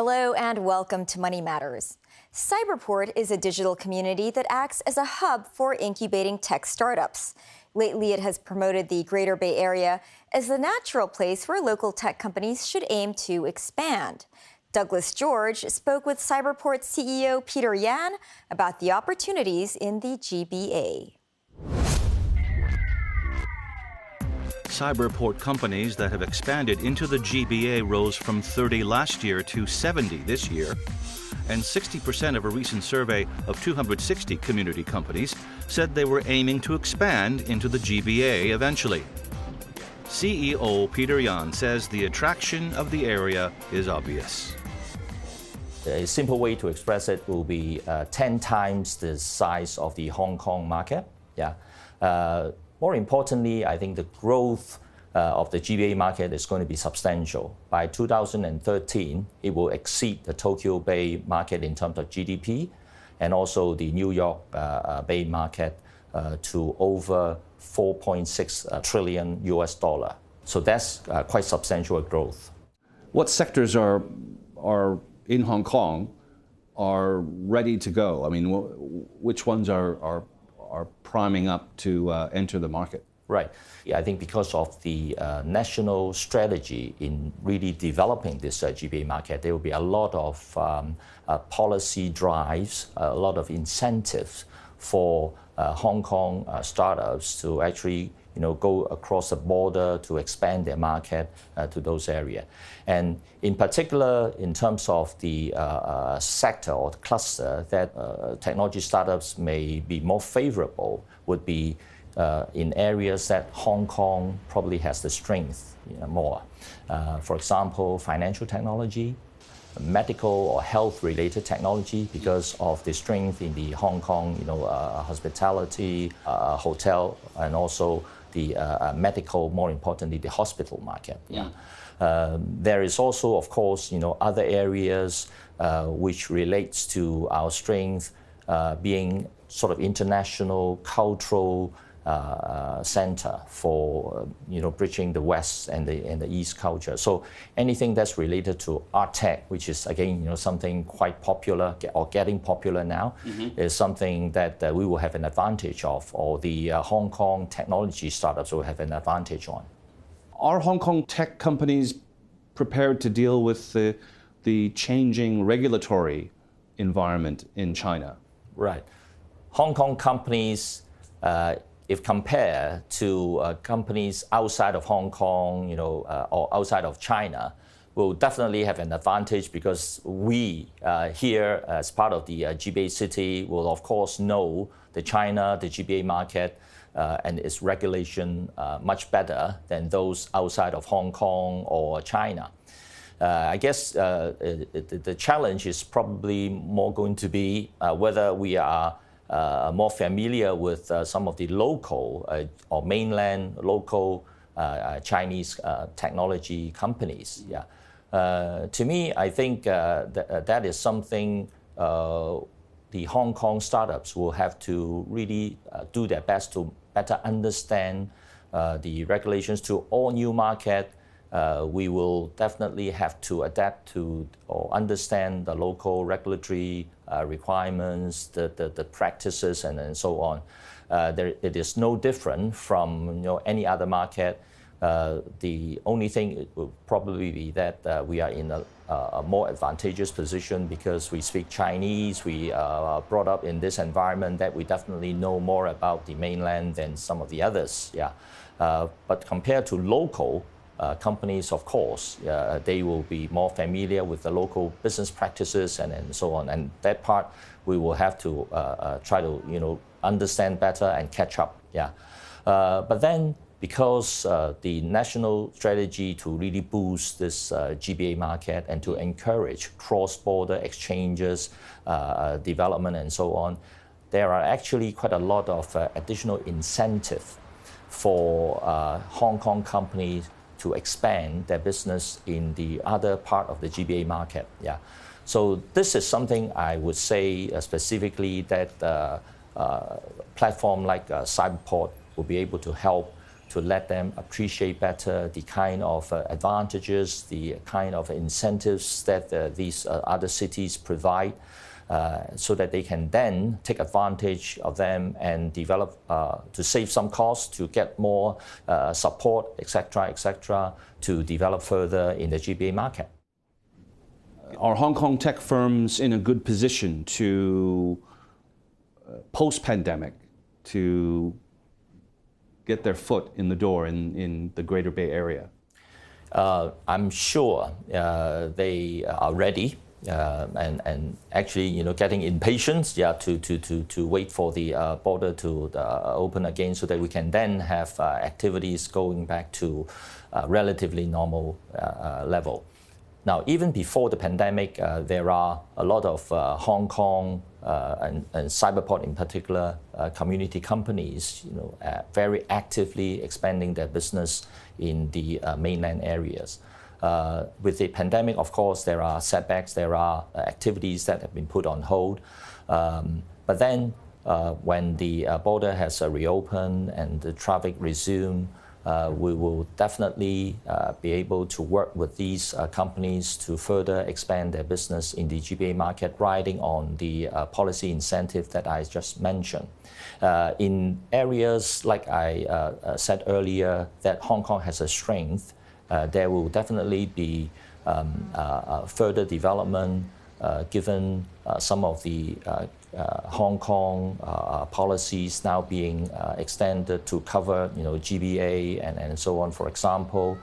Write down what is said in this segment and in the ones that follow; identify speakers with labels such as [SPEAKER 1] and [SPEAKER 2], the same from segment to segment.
[SPEAKER 1] Hello and welcome to Money Matters. Cyberport is a digital community that acts as a hub for incubating tech startups. Lately, it has promoted the Greater Bay Area as the natural place where local tech companies should aim to expand. Douglas George spoke with Cyberport CEO Peter Yan about the opportunities in the GBA.
[SPEAKER 2] Cyberport companies that have expanded into the GBA rose from 30 last year to 70 this year. And 60% of a recent survey of 260 community companies said they were aiming to expand into the GBA eventually. CEO Peter Yan says the attraction of the area is obvious.
[SPEAKER 3] A simple way to express it will be 10 times the size of the Hong Kong market. More importantly, I think the growth of the GBA market is going to be substantial. By 2013, it will exceed the Tokyo Bay market in terms of GDP, and also the New York Bay market to over 4.6 trillion US dollar. So that's quite substantial growth.
[SPEAKER 4] What sectors are in Hong Kong are ready to go? I mean, which ones are priming up to enter the market?
[SPEAKER 3] Right. I think because of the national strategy in really developing this GBA market, there will be a lot of policy drives, a lot of incentives for Hong Kong startups to actually go across the border to expand their market to those areas. And in particular, in terms of the sector or the cluster that technology startups may be more favorable would be in areas that Hong Kong probably has the strength more. For example, financial technology, medical or health-related technology, because of the strength in the Hong Kong, hospitality, hotel, and also the medical, more importantly, the hospital market. There is also, of course, other areas which relates to our strength being sort of international, cultural center for bridging the West and the East culture. So anything that's related to art tech, which is again something quite popular or getting popular now, is something that we will have an advantage of, or the Hong Kong technology startups will have an advantage on.
[SPEAKER 4] Are Hong Kong tech companies prepared to deal with the changing regulatory environment in China?
[SPEAKER 3] Right. Hong Kong companies, if compared to companies outside of Hong Kong, or outside of China, will definitely have an advantage because we here, as part of the GBA city, will of course know the GBA market and its regulation much better than those outside of Hong Kong or China. I guess the challenge is probably more going to be whether we are more familiar with some of the local or mainland local Chinese technology companies. To me, I think that is something the Hong Kong startups will have to really do their best to better understand the regulations to all new market. We will definitely have to adapt to or understand the local regulatory requirements, the practices, and so on. It is no different from any other market. The only thing will probably be that we are in a more advantageous position because we speak Chinese. We are brought up in this environment that we definitely know more about the mainland than some of the others. But compared to local companies, of course, they will be more familiar with the local business practices and so on. And that part we will have to try to understand better and catch up. But then, because the national strategy to really boost this GBA market and to encourage cross-border exchanges, development, and so on, there are actually quite a lot of additional incentive for Hong Kong companies to expand their business in the other part of the GBA market. So this is something I would say specifically that platform like Cyberport will be able to help to let them appreciate better the kind of advantages, the kind of incentives that these other cities provide, so that they can then take advantage of them and develop, to save some costs, to get more support, etc., to develop further in the GBA market.
[SPEAKER 4] Are Hong Kong tech firms in a good position to, post-pandemic, to get their foot in the door in the Greater Bay Area?
[SPEAKER 3] I'm sure they are ready. And actually, getting impatient, to wait for the border to open again, so that we can then have activities going back to relatively normal level. Now, even before the pandemic, there are a lot of Hong Kong and Cyberport in particular community companies, very actively expanding their business in the mainland areas. With the pandemic, of course, there are setbacks, there are activities that have been put on hold. But then when the border has reopened and the traffic resumed, we will definitely be able to work with these companies to further expand their business in the GBA market, riding on the policy incentive that I just mentioned. In areas like I said earlier, that Hong Kong has a strength, there will definitely be further development given some of the Hong Kong policies now being extended to cover, GBA and so on. For example,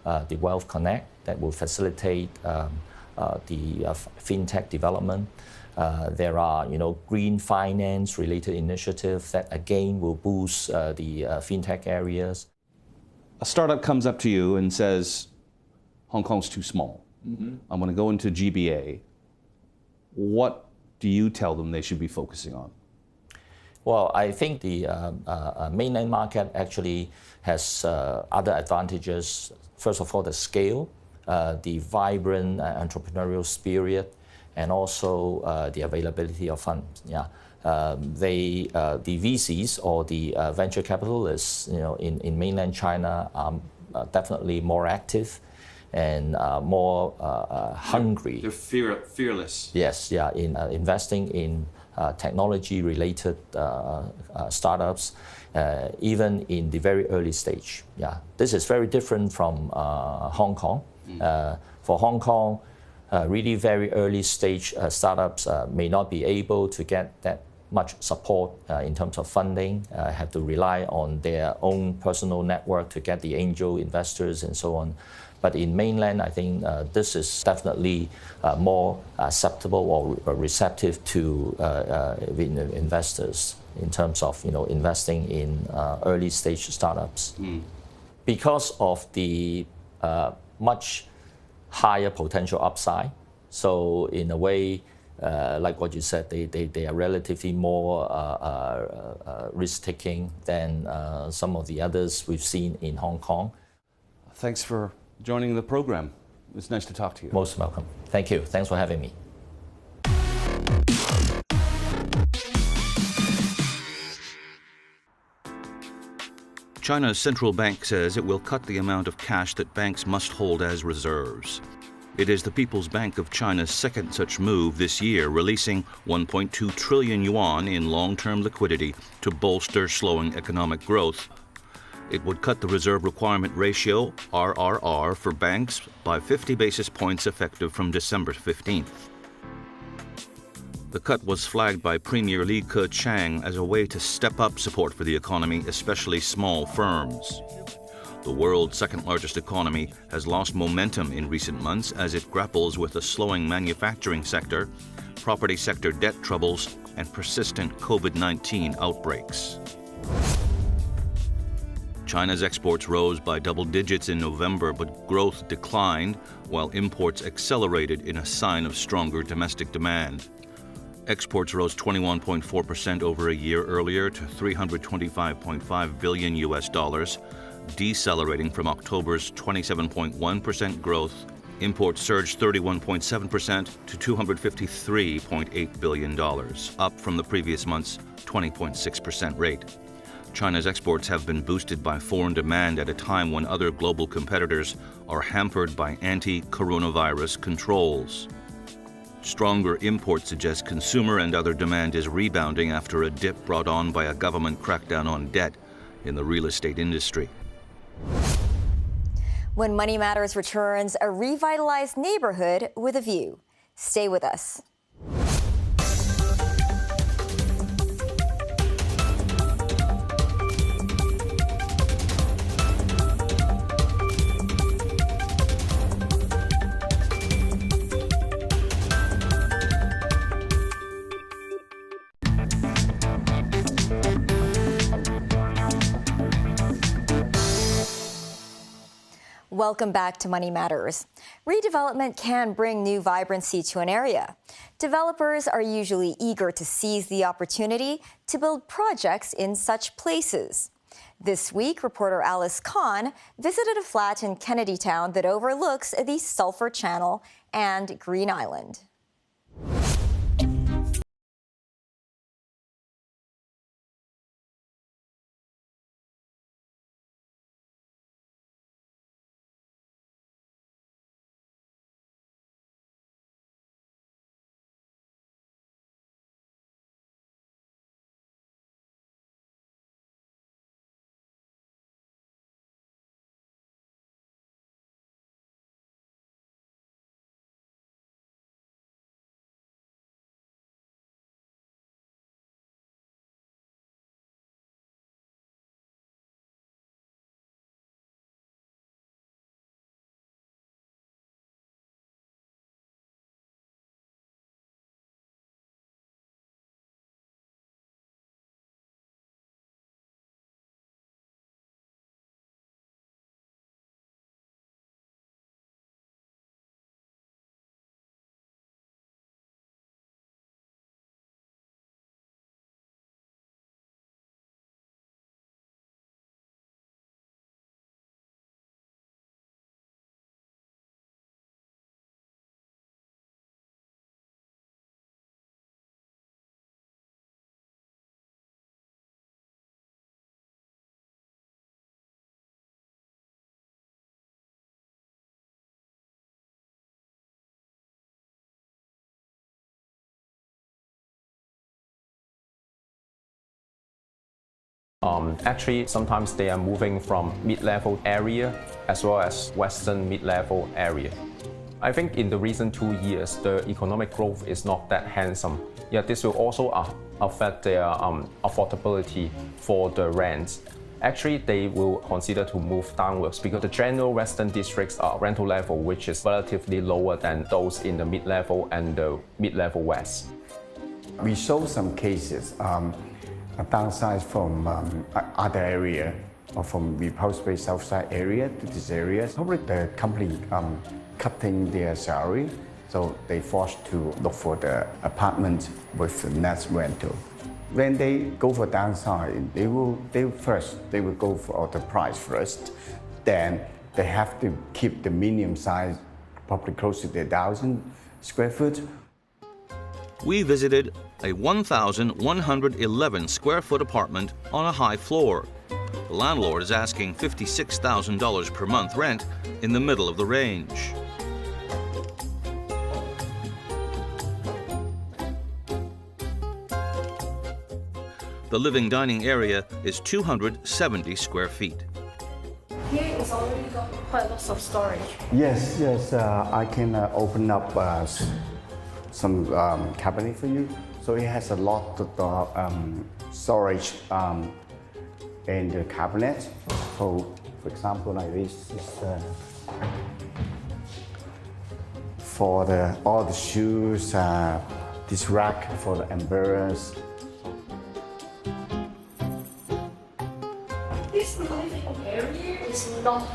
[SPEAKER 3] the Wealth Connect that will facilitate the fintech development. There are, green finance related initiatives that again will boost the fintech areas.
[SPEAKER 4] A startup comes up to you and says, Hong Kong's too small. I'm going to go into GBA. What do you tell them they should be focusing on?
[SPEAKER 3] Well, I think the mainland market actually has other advantages. First of all, the scale, the vibrant entrepreneurial spirit, and also the availability of funds. The VCs or the venture capitalists, in mainland China are definitely more active and more hungry.
[SPEAKER 4] They're fearless.
[SPEAKER 3] Yes, in investing in technology-related startups, even in the very early stage. This is very different from Hong Kong. For Hong Kong, really very early stage startups may not be able to get that much support in terms of funding, have to rely on their own personal network to get the angel investors and so on. But in mainland, I think this is definitely more acceptable or receptive to investors in terms of investing in early stage startups. Because of the much higher potential upside. So in a way, like what you said, they are relatively more risk-taking than some of the others we've seen in Hong Kong.
[SPEAKER 4] Thanks for joining the program. It's nice to talk to you.
[SPEAKER 3] Most welcome. Thank you. Thanks for having me.
[SPEAKER 2] China's central bank says it will cut the amount of cash that banks must hold as reserves. It is the People's Bank of China's second such move this year, releasing 1.2 trillion yuan in long-term liquidity to bolster slowing economic growth. It would cut the reserve requirement ratio, RRR, for banks by 50 basis points effective from December 15th. The cut was flagged by Premier Li Keqiang as a way to step up support for the economy, especially small firms. The world's second-largest economy has lost momentum in recent months as it grapples with a slowing manufacturing sector, property sector debt troubles, and persistent COVID-19 outbreaks. China's exports rose by double digits in November, but growth declined, while imports accelerated in a sign of stronger domestic demand. Exports rose 21.4% over a year earlier to $325.5 billion, decelerating from October's 27.1% growth. Imports surged 31.7% to $253.8 billion, up from the previous month's 20.6% rate. China's exports have been boosted by foreign demand at a time when other global competitors are hampered by anti-coronavirus controls. Stronger imports suggest consumer and other demand is rebounding after a dip brought on by a government crackdown on debt in the real estate industry.
[SPEAKER 1] When Money Matters returns, a revitalized neighborhood with a view. Stay with us. Welcome back to Money Matters. Redevelopment can bring new vibrancy to an area. Developers are usually eager to seize the opportunity to build projects in such places. This week, reporter Alice Kahn visited a flat in Kennedytown that overlooks the Sulphur Channel and Green Island.
[SPEAKER 5] Actually, sometimes they are moving from mid-level area as well as Western mid-level area. I think in the recent 2 years, the economic growth is not that handsome. Yet this will also affect their affordability for the rents. Actually, they will consider to move downwards because the general Western districts are rental level, which is relatively lower than those in the mid-level and the mid-level West.
[SPEAKER 6] We saw some cases downsize from other area or from Repulse Bay Southside area to this area. Probably the company cutting their salary, so they forced to look for the apartment with the net rental. When they go for downside, they will go for the price first. Then they have to keep the minimum size probably close to 1,000 square foot.
[SPEAKER 2] We visited a 1,111 square foot apartment on a high floor. The landlord is asking $56,000 per month rent in the middle of the range. The living dining area is 270 square feet.
[SPEAKER 7] Here is already got quite lots of storage.
[SPEAKER 6] Yes, I can open up some cabinet for you. So it has a lot of storage in the cabinet. For example, like this is for all the shoes. This rack for the umbrellas.
[SPEAKER 7] This living area is not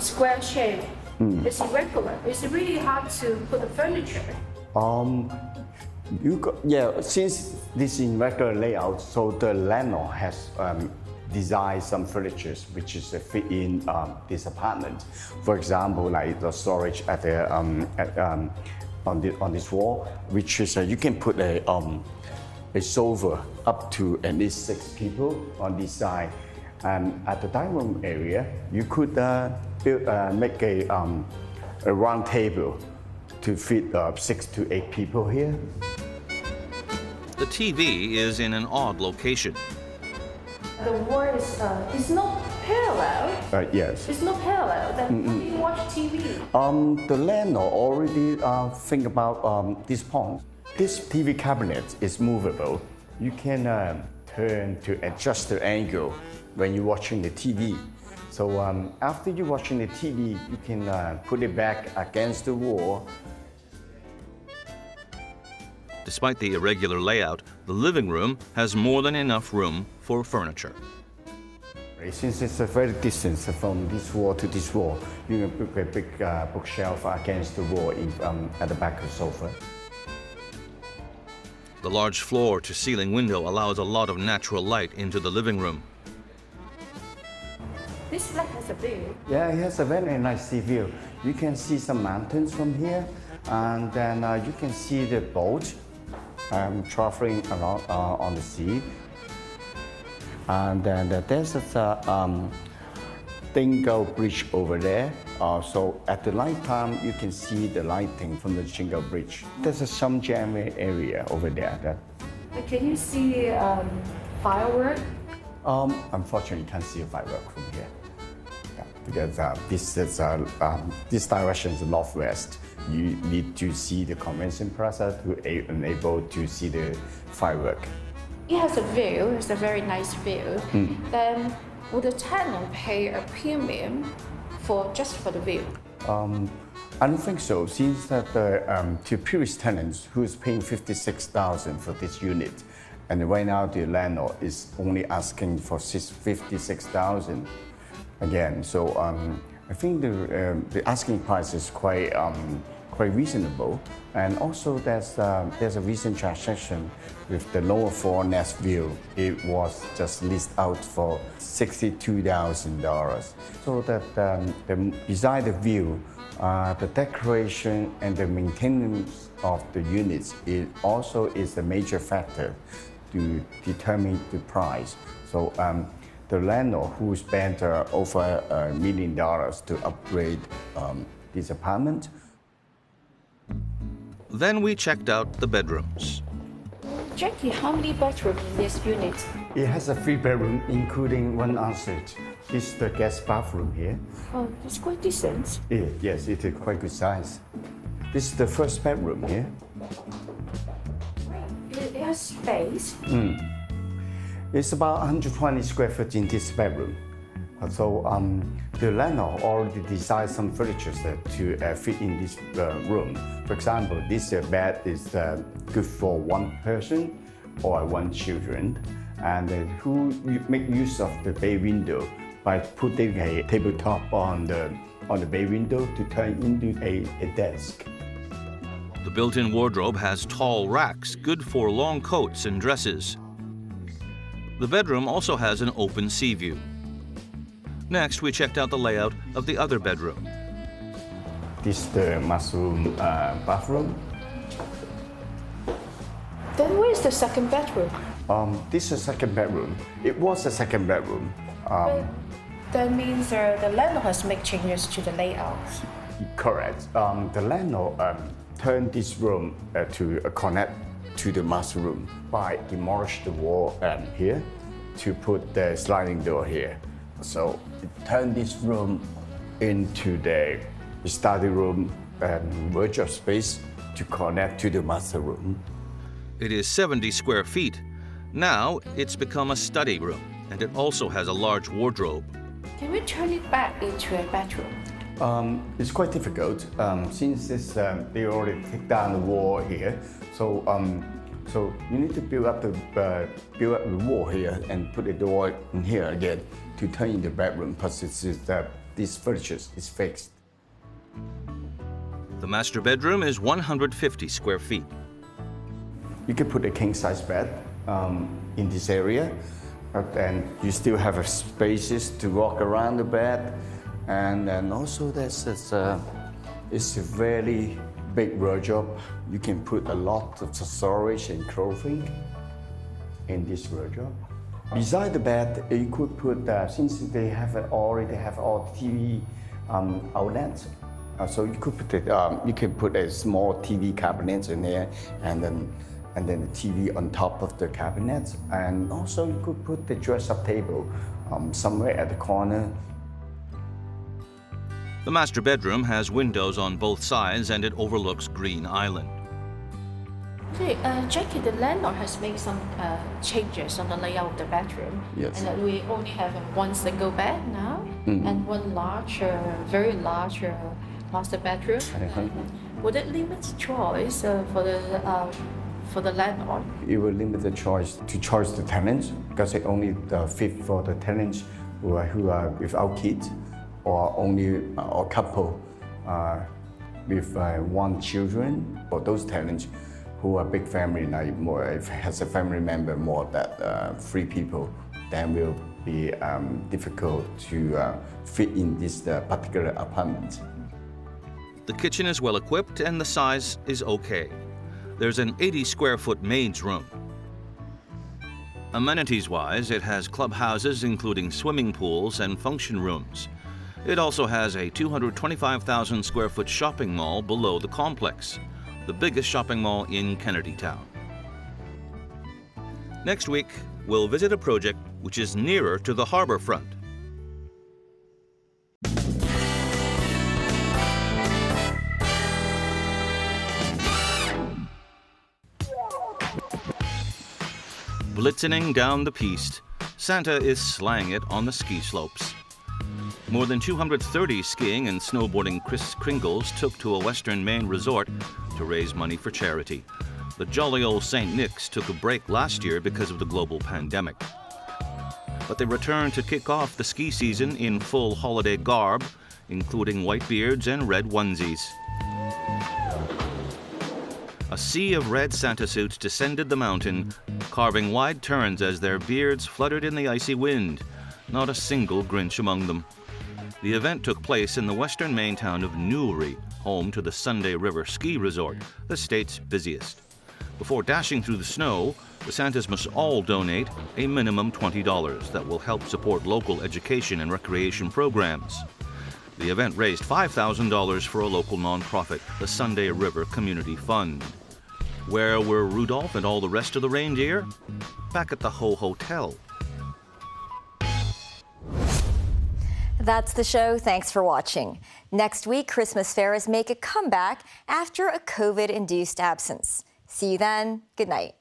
[SPEAKER 7] square shape. It's irregular. It's really hard to put the furniture.
[SPEAKER 6] Since this is in regular layout, so the landlord has designed some furniture which is fit in this apartment. For example, like the storage at the on this wall, which is you can put a a sofa up to at least 6 people on this side. And at the dining room area, you could make a round table to fit 6 to 8 people here.
[SPEAKER 2] The TV is in an odd location.
[SPEAKER 7] The wall is not parallel.
[SPEAKER 6] Yes.
[SPEAKER 7] It's not parallel. Then how do you watch TV?
[SPEAKER 6] The landlord already think about this point. This TV cabinet is movable. You can turn to adjust the angle when you're watching the TV. So after you're watching the TV, you can put it back against the wall.
[SPEAKER 2] Despite the irregular layout, the living room has more than enough room for furniture.
[SPEAKER 6] Since it's a very distance from this wall to this wall, you can put a big bookshelf against the wall at the back of the sofa.
[SPEAKER 2] The large floor-to-ceiling window allows a lot of natural light into the living room.
[SPEAKER 7] This flat has a view.
[SPEAKER 6] Yeah, it has a very nice sea view. You can see some mountains from here, and then you can see the boat traveling around on the sea. And then there's a Dingle Bridge over there. So at the night time, you can see the lighting from the Dingle Bridge. There's some jamming area over there.
[SPEAKER 7] Can you see firework?
[SPEAKER 6] Unfortunately, you can't see a firework from here. Yeah, because this direction is northwest. You need to see the convention plaza to enable to see the firework.
[SPEAKER 7] It has a view. It's a very nice view. Then would the tenant pay a premium just for the view?
[SPEAKER 6] I don't think so, since that the previous tenants who is paying $56,000 for this unit, and right now the landlord is only asking for $56,000 again. So I think the asking price is quite reasonable. And also there's a recent transaction with the lower floor nest view. It was just listed out for $62,000. So that beside the view, the decoration and the maintenance of the units also is a major factor to determine the price. So the landlord who spent over $1 million to upgrade this apartment.
[SPEAKER 2] Then we checked out the bedrooms.
[SPEAKER 7] Jackie, how many bedrooms in this unit?
[SPEAKER 6] It has a 3-bedroom, including 1 ensuite. This is the guest bathroom here.
[SPEAKER 7] Oh, it's quite decent.
[SPEAKER 6] Yes, it is quite good size. This is the first bedroom here.
[SPEAKER 7] It has space.
[SPEAKER 6] It's about 120 square feet in this bedroom. So the landlord already designed some furniture to fit in this room. For example, this bed is good for 1 person or 1 children, and who make use of the bay window by putting a tabletop on the bay window to turn into a desk.
[SPEAKER 2] The built-in wardrobe has tall racks, good for long coats and dresses. The bedroom also has an open sea view. Next, we checked out the layout of the other bedroom.
[SPEAKER 6] This is the mushroom bathroom.
[SPEAKER 7] Then where's the second bedroom?
[SPEAKER 6] This is the second bedroom. It was the second bedroom.
[SPEAKER 7] That means the landlord has made changes to the layout.
[SPEAKER 6] Correct. The landlord turned this room to connect to the master room by demolish the wall here to put the sliding door here. So it turned this room into the study room and workshop space to connect to the master room.
[SPEAKER 2] It is 70 square feet. Now it's become a study room, and it also has a large wardrobe.
[SPEAKER 7] Can we turn it back into a bedroom?
[SPEAKER 6] It's quite difficult since they already take down the wall here. So you need to build up the wall here and put the door in here again to turn in the bedroom, because this furniture is fixed.
[SPEAKER 2] The master bedroom is 150 square feet.
[SPEAKER 6] You can put a king-size bed in this area, and you still have spaces to walk around the bed. And then also it's a very big wardrobe. You can put a lot of storage and clothing. in this wardrobe. Beside the bed, you could put, since they already have all TV outlets, so you could put you can put a small TV cabinet in there, and then the TV on top of the cabinet, and also you could put the dress-up table somewhere at the corner.
[SPEAKER 2] The master bedroom has windows on both sides and it overlooks Green Island.
[SPEAKER 7] Okay, Jackie, the landlord has made some changes on the layout of the bedroom.
[SPEAKER 6] Yes.
[SPEAKER 7] And we only have one single bed now, and one large, very large master bedroom. Would it limit choice for the landlord?
[SPEAKER 6] It will limit the choice to choose the tenants, because it only fit for the tenants who are without kids, or only a couple with one children, or those tenants who are big family, like more, if has a family member more than 3 people, then will be difficult to fit in this particular apartment.
[SPEAKER 2] The kitchen is well equipped and the size is okay. There's an 80-square-foot maid's room. Amenities-wise, it has clubhouses including swimming pools and function rooms. It also has a 225,000-square-foot shopping mall below the complex, the biggest shopping mall in Kennedy Town. Next week, we'll visit a project which is nearer to the harbor front. Blitzening down the piste, Santa is slaying it on the ski slopes. More than 230 skiing and snowboarding Kris Kringles took to a western Maine resort to raise money for charity. The jolly old St. Nick's took a break last year because of the global pandemic. But they returned to kick off the ski season in full holiday garb, including white beards and red onesies. A sea of red Santa suits descended the mountain, carving wide turns as their beards fluttered in the icy wind. Not a single Grinch among them. The event took place in the western Maine town of Newry, home to the Sunday River Ski Resort, the state's busiest. Before dashing through the snow, the Santas must all donate a minimum $20 that will help support local education and recreation programs. The event raised $5,000 for a local nonprofit, the Sunday River Community Fund. Where were Rudolph and all the rest of the reindeer? Back at the Ho Hotel.
[SPEAKER 1] That's the show. Thanks for watching. Next week, Christmas fairs make a comeback after a COVID-induced absence. See you then. Good night.